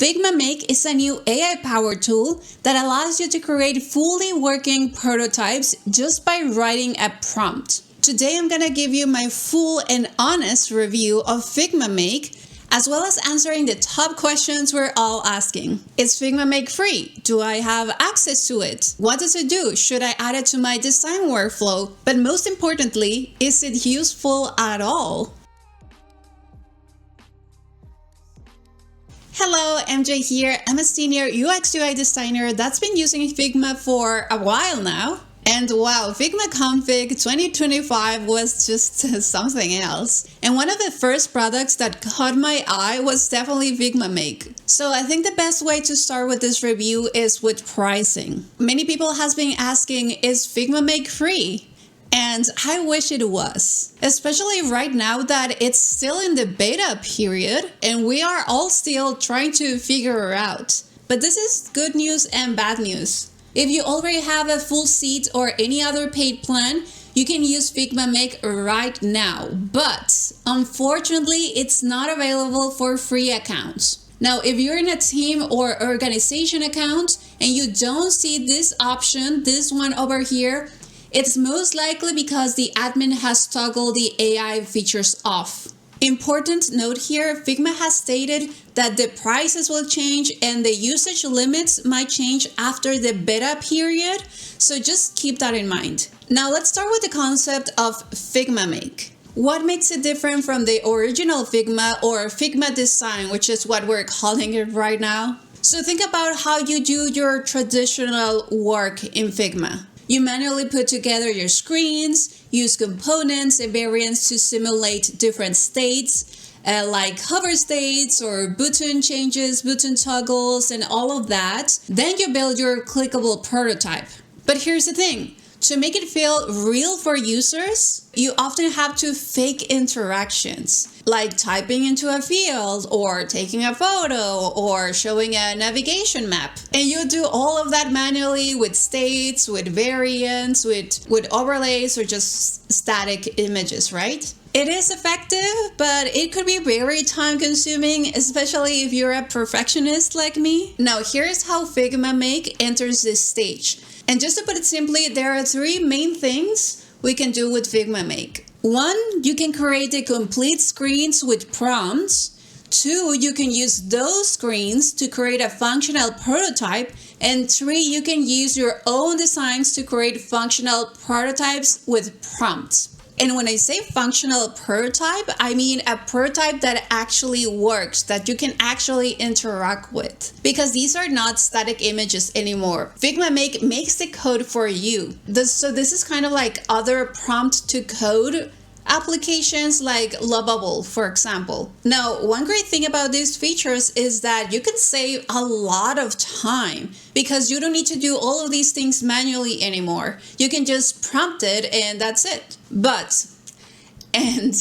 Figma Make is a new AI-powered tool that allows you to create fully working prototypes just by writing a prompt. Today I'm gonna give you my full and honest review of Figma Make, as well as answering the top questions we're all asking. Is Figma Make free? Do I have access to it? What does it do? Should I add it to my design workflow? But most importantly, is it useful at all? Hello, MJ here. I'm a senior UX UI designer that's been using Figma for a while now. And wow, Figma Config 2025 was just something else. And one of the first products that caught my eye was definitely Figma Make. So I think the best way to start with this review is with pricing. Many people has been asking, is Figma Make free? And I wish it was, especially right now that it's still in the beta period and we are all still trying to figure it out. But this is good news and bad news. If you already have a full seat or any other paid plan, you can use Figma Make right now. But unfortunately, it's not available for free accounts. Now, if you're in a team or organization account and you don't see this option, this one over here, it's most likely because the admin has toggled the AI features off. Important note here, Figma has stated that the prices will change and the usage limits might change after the beta period, so just keep that in mind. Now let's start with the concept of Figma Make. What makes it different from the original Figma or Figma Design, which is what we're calling it right now? So think about how you do your traditional work in Figma. You manually put together your screens, use components and variants to simulate different states, like hover states or button changes, button toggles, and all of that. Then you build your clickable prototype. But here's the thing. To make it feel real for users, you often have to fake interactions, like typing into a field or taking a photo or showing a navigation map. And you do all of that manually with states, with variants, with overlays or just static images, right? It is effective, but it could be very time consuming, especially if you're a perfectionist like me. Now, here's how Figma Make enters this stage. And just to put it simply, there are three main things we can do with Figma Make. One, you can create the complete screens with prompts. Two, you can use those screens to create a functional prototype. And three, you can use your own designs to create functional prototypes with prompts. And when I say functional prototype, I mean a prototype that actually works, that you can actually interact with. Because these are not static images anymore. Figma Make makes the code for you. So this is kind of like other prompt to code applications like Lovable, for example. Now, one great thing about these features is that you can save a lot of time because you don't need to do all of these things manually anymore. You can just prompt it and that's it. But, and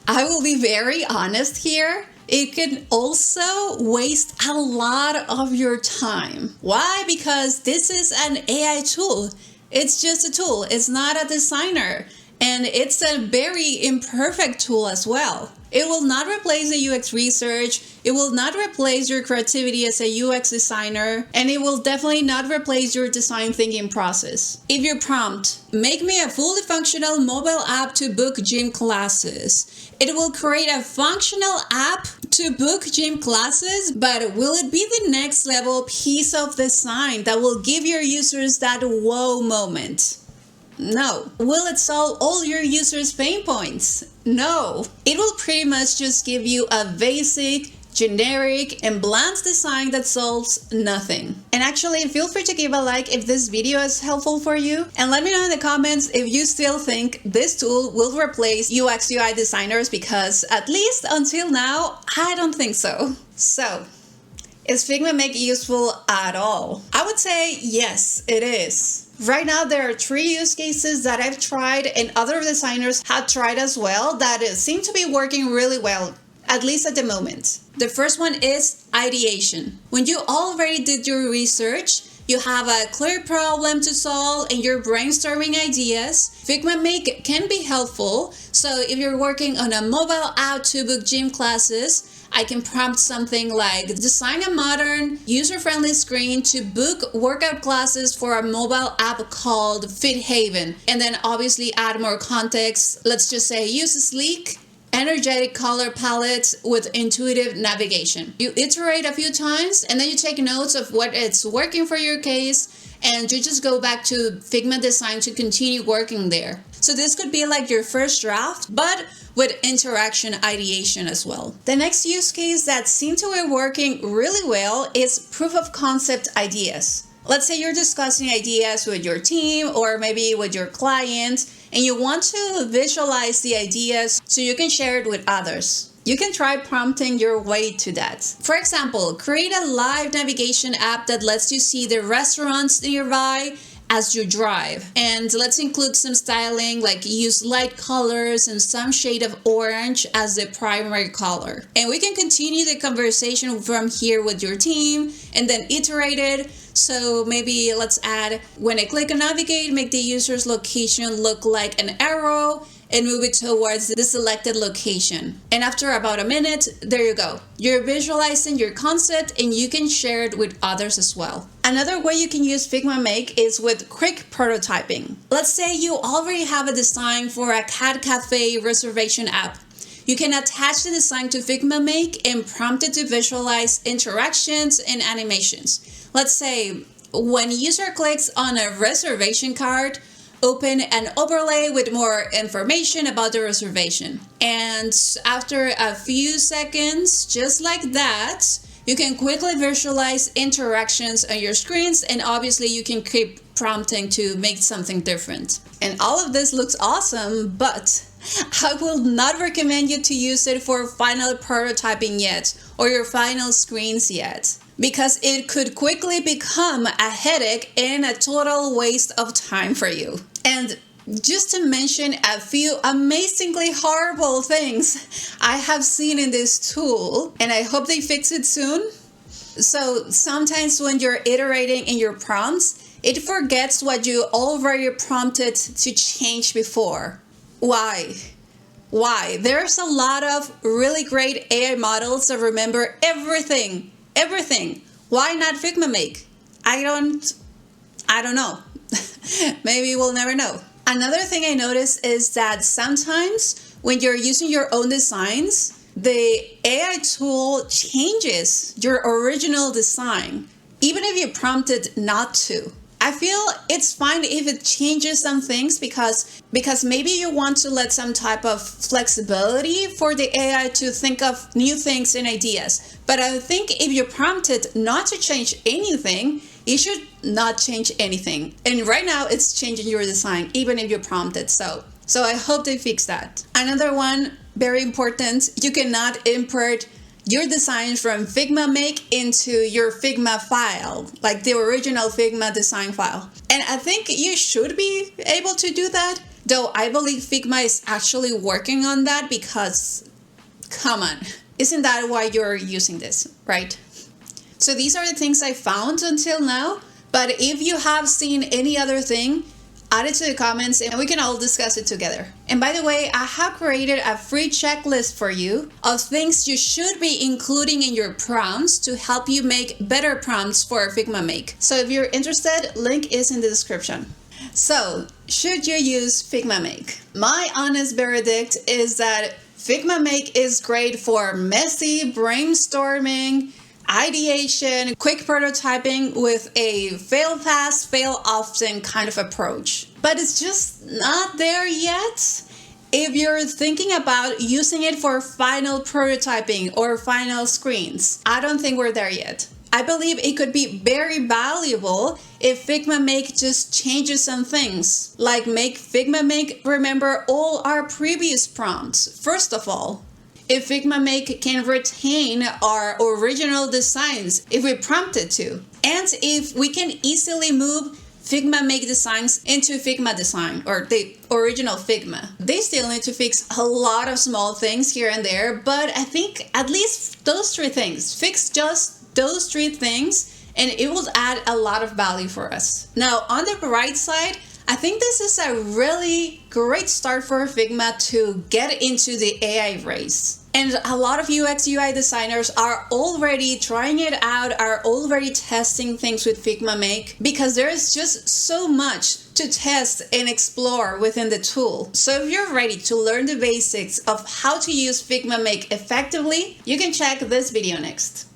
I will be very honest here, it can also waste a lot of your time. Why? Because this is an AI tool. It's just a tool. It's not a designer. And it's a very imperfect tool as well. It will not replace the UX research, it will not replace your creativity as a UX designer, and it will definitely not replace your design thinking process. If you prompt, make me a fully functional mobile app to book gym classes, it will create a functional app to book gym classes, but will it be the next level piece of design that will give your users that wow moment? No. Will it solve all your users' pain points? No. It will pretty much just give you a basic, generic, and bland design that solves nothing. And actually, feel free to give a like if this video is helpful for you. And let me know in the comments if you still think this tool will replace UX UI designers, because at least until now, I don't think so. So, is Figma Make useful at all? I would say yes, it is. Right now, there are 3 use cases that I've tried and other designers have tried as well that seem to be working really well, at least at the moment. The first one is ideation. When you already did your research, you have a clear problem to solve and you're brainstorming ideas, Figma Make can be helpful. So if you're working on a mobile app to book gym classes, I can prompt something like design a modern, user-friendly screen to book workout classes for a mobile app called Fit Haven. And then obviously add more context. Let's just say use a sleek, energetic color palette with intuitive navigation. You iterate a few times and then you take notes of what it's working for your case, and you just go back to Figma Design to continue working there. So this could be like your first draft, but with interaction ideation as well. The next use case that seemed to be working really well is proof of concept ideas. Let's say you're discussing ideas with your team or maybe with your client, and you want to visualize the ideas so you can share it with others. You can try prompting your way to that. For example, create a live navigation app that lets you see the restaurants nearby as you drive. And let's include some styling, like use light colors and some shade of orange as the primary color. And we can continue the conversation from here with your team and then iterate it. So maybe let's add, when I click on navigate, make the user's location look like an arrow and move it towards the selected location. And after about a minute, there you go. You're visualizing your concept and you can share it with others as well. Another way you can use Figma Make is with quick prototyping. Let's say you already have a design for a cat cafe reservation app. You can attach the design to Figma Make and prompt it to visualize interactions and animations. Let's say when a user clicks on a reservation card, open an overlay with more information about the reservation. And after a few seconds, just like that, you can quickly visualize interactions on your screens, and obviously you can keep prompting to make something different. And all of this looks awesome, but I will not recommend you to use it for final prototyping yet, or your final screens yet, because it could quickly become a headache and a total waste of time for you. And just to mention a few amazingly horrible things I have seen in this tool, and I hope they fix it soon. So sometimes when you're iterating in your prompts, it forgets what you already prompted to change before. Why? There's a lot of really great AI models that remember everything. Why not Figma Make? I don't know. Maybe we'll never know. Another thing I noticed is that sometimes when you're using your own designs, the AI tool changes your original design, even if you prompted not to. I feel it's fine if it changes some things because maybe you want to let some type of flexibility for the AI to think of new things and ideas. But I think if you prompted not to change anything, you should not change anything. And right now it's changing your design, even if you prompted. So I hope they fix that. Another one, very important, you cannot import your design from Figma Make into your Figma file, like the original Figma design file. And I think you should be able to do that, though I believe Figma is actually working on that because, come on, isn't that why you're using this, right? So these are the things I found until now, but if you have seen any other thing, add it to the comments and we can all discuss it together. And by the way, I have created a free checklist for you of things you should be including in your prompts to help you make better prompts for Figma Make. So if you're interested, link is in the description. So, should you use Figma Make? My honest verdict is that Figma Make is great for messy brainstorming, ideation, quick prototyping with a fail fast, fail often kind of approach. But it's just not there yet. If you're thinking about using it for final prototyping or final screens, I don't think we're there yet. I believe it could be very valuable if Figma Make just changes some things, like make Figma Make remember all our previous prompts, first of all. If Figma Make can retain our original designs if we prompt it to. And if we can easily move Figma Make designs into Figma Design or the original Figma. They still need to fix a lot of small things here and there, but I think at least those three things, fix just those three things and it will add a lot of value for us. Now, on the right side, I think this is a really great start for Figma to get into the AI race. And a lot of UX UI designers are already trying it out, are already testing things with Figma Make, because there is just so much to test and explore within the tool. So if you're ready to learn the basics of how to use Figma Make effectively, you can check this video next.